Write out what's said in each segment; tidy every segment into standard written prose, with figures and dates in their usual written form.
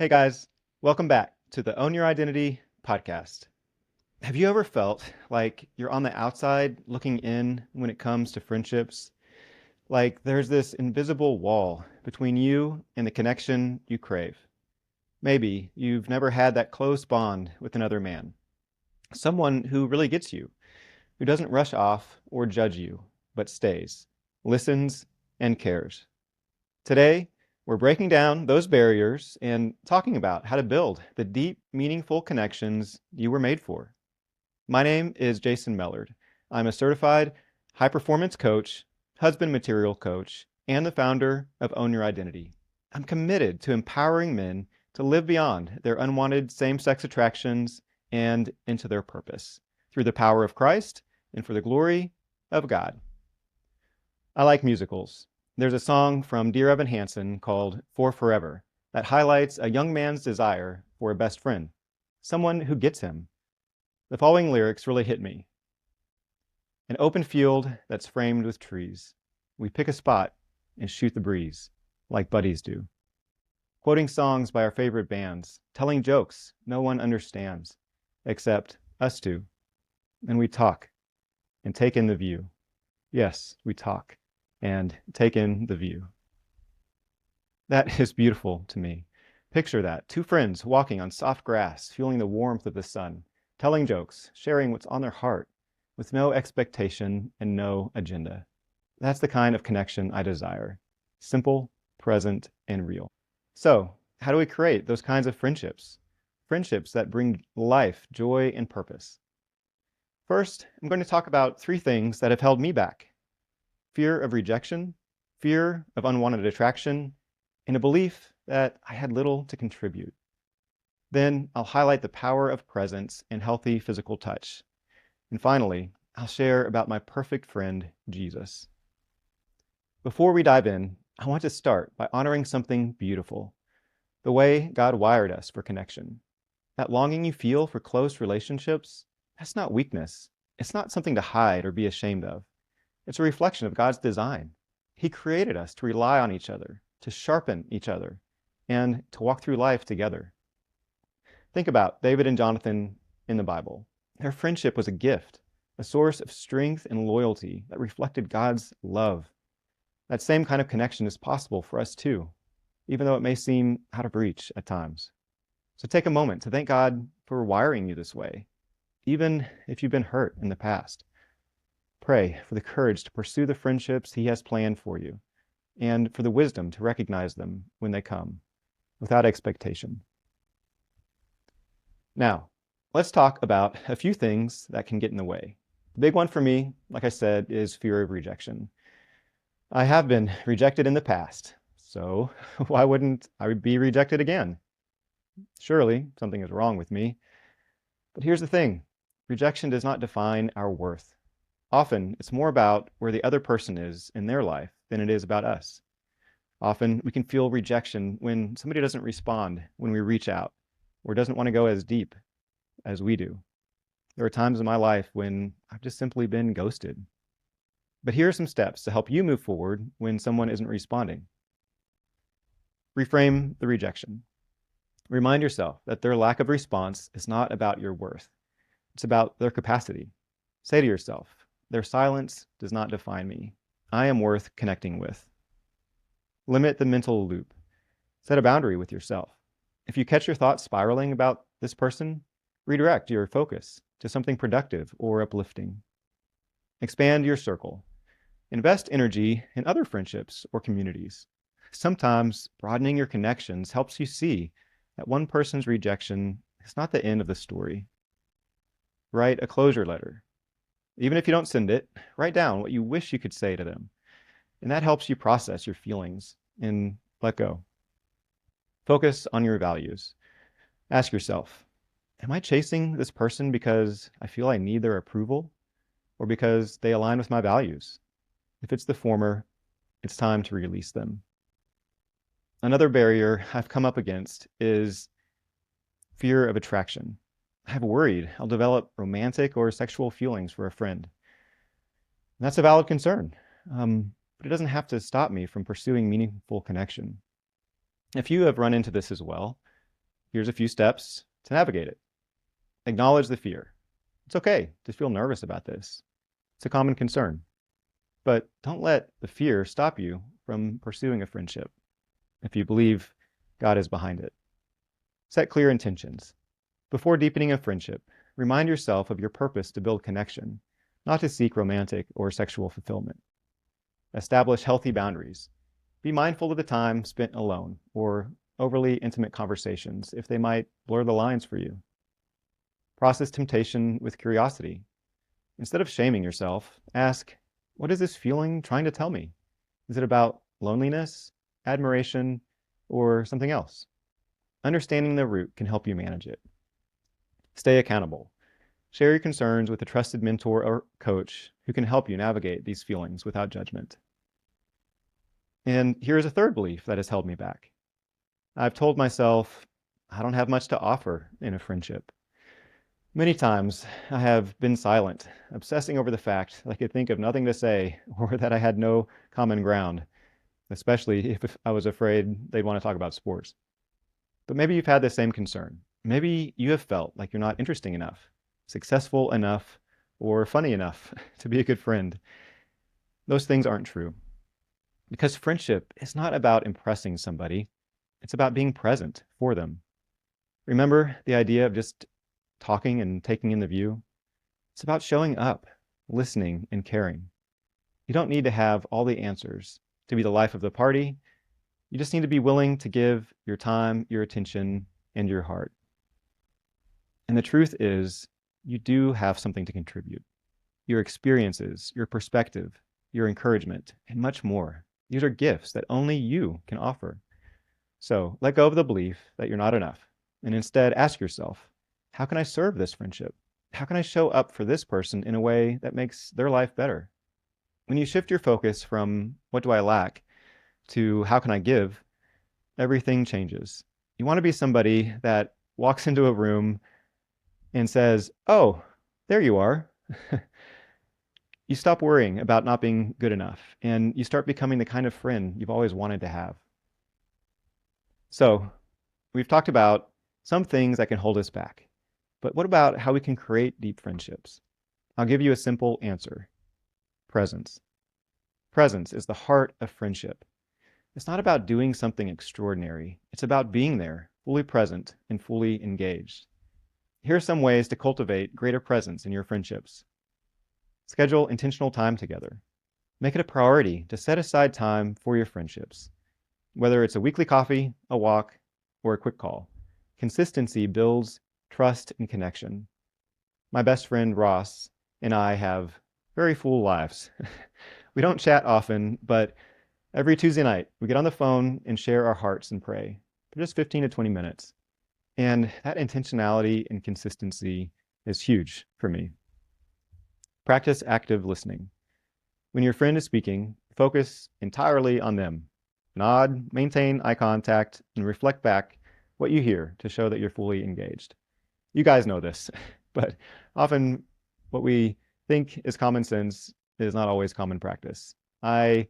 Hey guys, welcome back to the Own Your Identity podcast. Have you ever felt like you're on the outside looking in when it comes to friendships? Like there's this invisible wall between you and the connection you crave. Maybe you've never had that close bond with another man, someone who really gets you, who doesn't rush off or judge you, but stays, listens, and cares. Today, we're breaking down those barriers and talking about how to build the deep, meaningful connections you were made for. My name is Jason Mellard. I'm a certified high performance coach, husband material coach, and the founder of Own Your Identity. I'm committed to empowering men to live beyond their unwanted same sex attractions and into their purpose through the power of Christ and for the glory of God. I like musicals. There's a song from Dear Evan Hansen called For Forever that highlights a young man's desire for a best friend, someone who gets him. The following lyrics really hit me. An open field that's framed with trees. We pick a spot and shoot the breeze, like buddies do. Quoting songs by our favorite bands, telling jokes no one understands, except us two. And we talk and take in the view. Yes, we talk and take in the view. That is beautiful to me. Picture that, two friends walking on soft grass, feeling the warmth of the sun, telling jokes, sharing what's on their heart, with no expectation and no agenda. That's the kind of connection I desire. Simple, present, and real. So, how do we create those kinds of friendships? Friendships that bring life, joy, and purpose. First, I'm going to talk about three things that have held me back: fear of rejection, fear of unwanted attraction, and a belief that I had little to contribute. Then I'll highlight the power of presence and healthy physical touch. And finally, I'll share about my perfect friend, Jesus. Before we dive in, I want to start by honoring something beautiful: the way God wired us for connection. That longing you feel for close relationships, that's not weakness. It's not something to hide or be ashamed of. It's a reflection of God's design. He created us to rely on each other, to sharpen each other, and to walk through life together. Think about David and Jonathan in the Bible. Their friendship was a gift, a source of strength and loyalty that reflected God's love. That same kind of connection is possible for us too, even though it may seem out of reach at times. So take a moment to thank God for wiring you this way, even if you've been hurt in the past. Pray for the courage to pursue the friendships He has planned for you, and for the wisdom to recognize them when they come, without expectation. Now, let's talk about a few things that can get in the way. The big one for me, like I said, is fear of rejection. I have been rejected in the past, so why wouldn't I be rejected again? Surely something is wrong with me. But here's the thing: rejection does not define our worth. Often, it's more about where the other person is in their life than it is about us. Often, we can feel rejection when somebody doesn't respond when we reach out, or doesn't want to go as deep as we do. There are times in my life when I've just simply been ghosted. But here are some steps to help you move forward when someone isn't responding. Reframe the rejection. Remind yourself that their lack of response is not about your worth. It's about their capacity. Say to yourself, their silence does not define me. I am worth connecting with. Limit the mental loop. Set a boundary with yourself. If you catch your thoughts spiraling about this person, redirect your focus to something productive or uplifting. Expand your circle. Invest energy in other friendships or communities. Sometimes broadening your connections helps you see that one person's rejection is not the end of the story. Write a closure letter. Even if you don't send it, write down what you wish you could say to them. And that helps you process your feelings and let go. Focus on your values. Ask yourself, am I chasing this person because I feel I need their approval, or because they align with my values? If it's the former, it's time to release them. Another barrier I've come up against is fear of attraction. I've worried I'll develop romantic or sexual feelings for a friend. And that's a valid concern, but it doesn't have to stop me from pursuing meaningful connection. If you have run into this as well, Here's a few steps to navigate it. Acknowledge the fear. It's okay to feel nervous about this. It's a common concern. But don't let the fear stop you from pursuing a friendship if you believe God is behind it. Set clear intentions. Before deepening a friendship, remind yourself of your purpose to build connection, not to seek romantic or sexual fulfillment. Establish healthy boundaries. Be mindful of the time spent alone or overly intimate conversations if they might blur the lines for you. Process temptation with curiosity. Instead of shaming yourself, ask, what is this feeling trying to tell me? Is it about loneliness, admiration, or something else? Understanding the root can help you manage it. Stay accountable. Share your concerns with a trusted mentor or coach who can help you navigate these feelings without judgment. And here's a third belief that has held me back. I've told myself, I don't have much to offer in a friendship. Many times I have been silent, obsessing over the fact that I could think of nothing to say or that I had no common ground, especially if I was afraid they'd want to talk about sports. But maybe you've had the same concern. Maybe you have felt like you're not interesting enough, successful enough, or funny enough to be a good friend. Those things aren't true. Because friendship is not about impressing somebody, it's about being present for them. Remember the idea of just talking and taking in the view? It's about showing up, listening, and caring. You don't need to have all the answers to be the life of the party. You just need to be willing to give your time, your attention, and your heart. And the truth is, you do have something to contribute. Your experiences, your perspective, your encouragement, and much more. These are gifts that only you can offer. So let go of the belief that you're not enough, and instead ask yourself, how can I serve this friendship? How can I show up for this person in a way that makes their life better? When you shift your focus from what do I lack to how can I give, everything changes. You want to be somebody that walks into a room and says, oh, there you are. You stop worrying about not being good enough, and you start becoming the kind of friend you've always wanted to have. So we've talked about some things that can hold us back. But what about how we can create deep friendships? I'll give you a simple answer. Presence. Presence is the heart of friendship. It's not about doing something extraordinary. It's about being there, fully present and fully engaged. Here are some ways to cultivate greater presence in your friendships. Schedule intentional time together. Make it a priority to set aside time for your friendships. Whether it's a weekly coffee, a walk, or a quick call, consistency builds trust and connection. My best friend Ross and I have very full lives. We don't chat often, but every Tuesday night we get on the phone and share our hearts and pray for just 15 to 20 minutes. And that intentionality and consistency is huge for me. Practice active listening. When your friend is speaking, focus entirely on them. Nod, maintain eye contact, and reflect back what you hear to show that you're fully engaged. You guys know this, but often what we think is common sense is not always common practice. I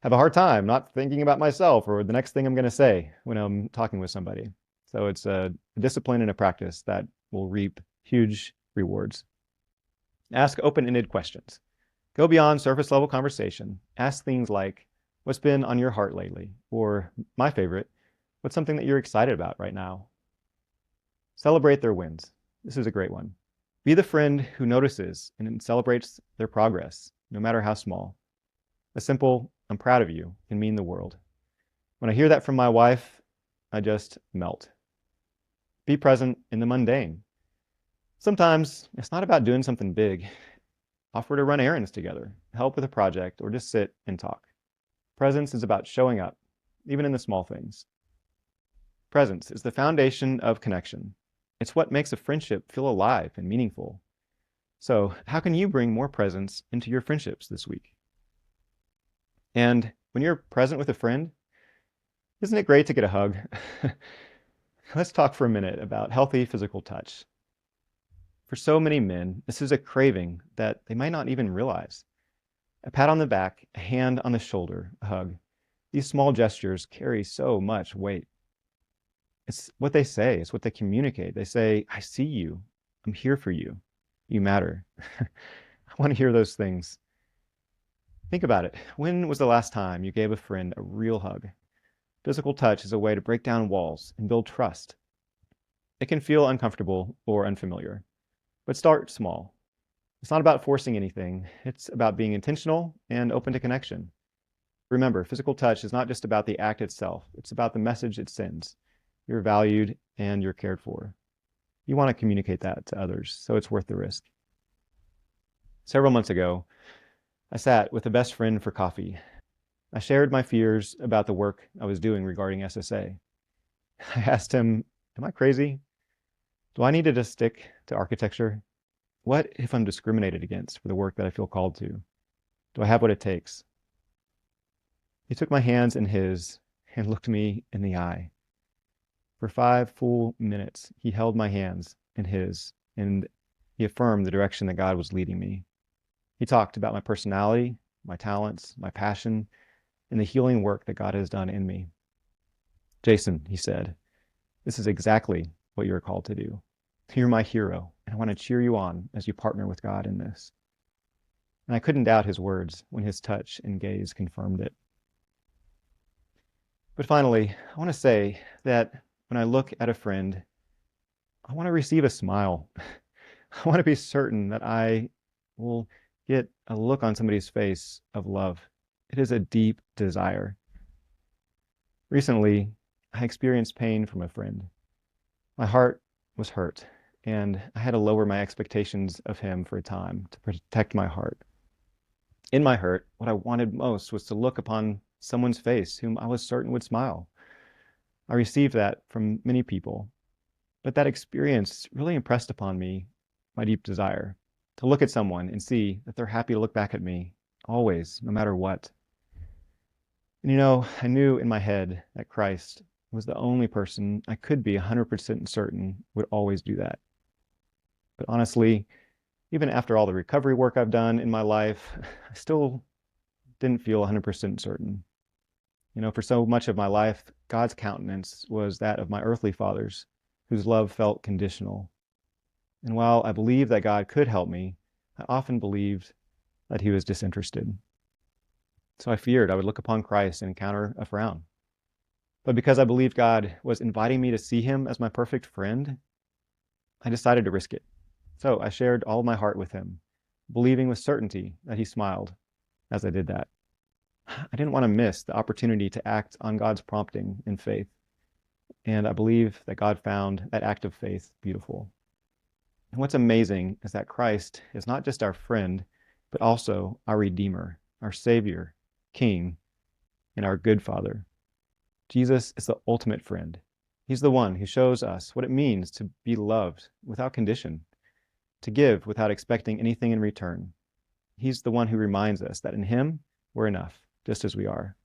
have a hard time not thinking about myself or the next thing I'm going to say when I'm talking with somebody. So it's a discipline and a practice that will reap huge rewards. Ask open-ended questions. Go beyond surface level conversation. Ask things like, what's been on your heart lately? Or my favorite, what's something that you're excited about right now? Celebrate their wins. This is a great one. Be the friend who notices and celebrates their progress, no matter how small. A simple, I'm proud of you, can mean the world. When I hear that from my wife, I just melt. Be present in the mundane. Sometimes it's not about doing something big. Offer to run errands together, help with a project, or just sit and talk. Presence is about showing up, even in the small things. Presence is the foundation of connection. It's what makes a friendship feel alive and meaningful. So, how can you bring more presence into your friendships this week? And when you're present with a friend, isn't it great to get a hug? Let's talk for a minute about healthy physical touch. For so many men, this is a craving that they might not even realize. A pat on the back, a hand on the shoulder, a hug. These small gestures carry so much weight. It's what they say, it's what they communicate. They say, I see you, I'm here for you, you matter. I want to hear those things. Think about it. When was the last time you gave a friend a real hug? Physical touch is a way to break down walls and build trust. It can feel uncomfortable or unfamiliar, but start small. It's not about forcing anything, it's about being intentional and open to connection. Remember, physical touch is not just about the act itself, it's about the message it sends. You're valued and you're cared for. You want to communicate that to others, so it's worth the risk. Several months ago, I sat with a best friend for coffee. I shared my fears about the work I was doing regarding SSA. I asked him, am I crazy? Do I need to just stick to architecture? What if I'm discriminated against for the work that I feel called to? Do I have what it takes? He took my hands in his and looked me in the eye. For 5 full minutes, he held my hands in his and he affirmed the direction that God was leading me. He talked about my personality, my talents, my passion, and the healing work that God has done in me. Jason, he said, this is exactly what you're called to do. You're my hero, and I want to cheer you on as you partner with God in this. And I couldn't doubt his words when his touch and gaze confirmed it. But finally, I want to say that when I look at a friend, I want to receive a smile. I want to be certain that I will get a look on somebody's face of love. It is a deep desire. Recently, I experienced pain from a friend. My heart was hurt, and I had to lower my expectations of him for a time to protect my heart. In my hurt, what I wanted most was to look upon someone's face whom I was certain would smile. I received that from many people, but that experience really impressed upon me my deep desire to look at someone and see that they're happy to look back at me, always, no matter what. And I knew in my head that Christ was the only person I could be 100% certain would always do that. But honestly, even after all the recovery work I've done in my life, I still didn't feel 100% certain. For so much of my life, God's countenance was that of my earthly fathers, whose love felt conditional. And while I believed that God could help me, I often believed that he was disinterested. So I feared I would look upon Christ and encounter a frown. But because I believed God was inviting me to see him as my perfect friend, I decided to risk it. So I shared all my heart with him, believing with certainty that he smiled as I did that. I didn't want to miss the opportunity to act on God's prompting in faith. And I believe that God found that act of faith beautiful. And what's amazing is that Christ is not just our friend, but also our Redeemer, our Savior, King, and our good Father. Jesus is the ultimate friend. He's the one who shows us what it means to be loved without condition, to give without expecting anything in return. He's the one who reminds us that in him, we're enough, just as we are.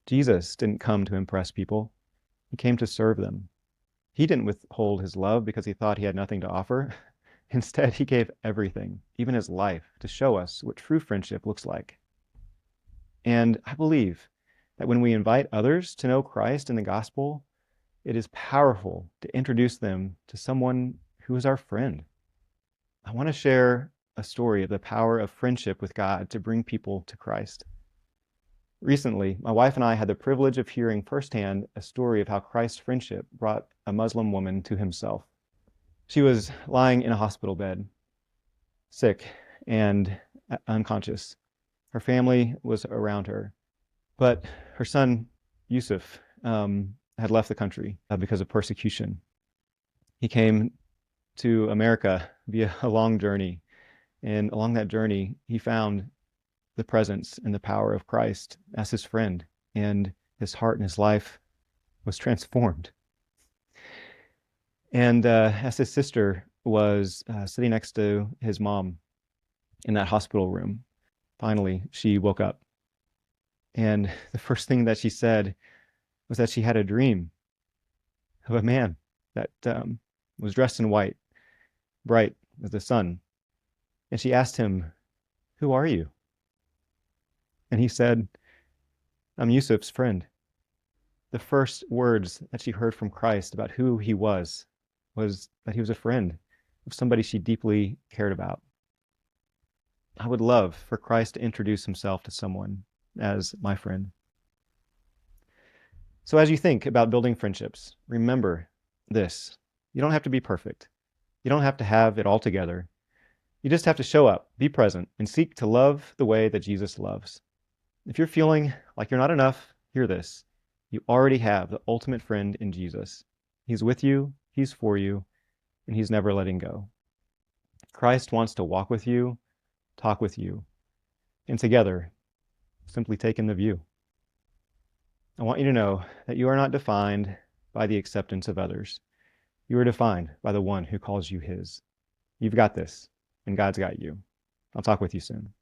Jesus didn't come to impress people. He came to serve them. He didn't withhold his love because he thought he had nothing to offer. Instead, he gave everything, even his life, to show us what true friendship looks like. And I believe that when we invite others to know Christ in the gospel, it is powerful to introduce them to someone who is our friend. I want to share a story of the power of friendship with God to bring people to Christ. Recently, my wife and I had the privilege of hearing firsthand a story of how Christ's friendship brought a Muslim woman to himself. She was lying in a hospital bed, sick and unconscious. Her family was around her, but her son, Yusuf, had left the country because of persecution. He came to America via a long journey, and along that journey, he found the presence and the power of Christ as his friend, and his heart and his life was transformed. And as his sister was sitting next to his mom in that hospital room, finally she woke up. And the first thing that she said was that she had a dream of a man that was dressed in white, bright as the sun. And she asked him, "Who are you?" And he said, "I'm Yusuf's friend." the first words that she heard from Christ about who he was that he was a friend of somebody she deeply cared about. I would love for Christ to introduce himself to someone as my friend. So as you think about building friendships, remember this. You don't have to be perfect. You don't have to have it all together. You just have to show up, be present, and seek to love the way that Jesus loves. If you're feeling like you're not enough, hear this. You already have the ultimate friend in Jesus. He's with you, he's for you, and he's never letting go. Christ wants to walk with you, talk with you, and together, simply take in the view. I want you to know that you are not defined by the acceptance of others. You are defined by the one who calls you his. You've got this, and God's got you. I'll talk with you soon.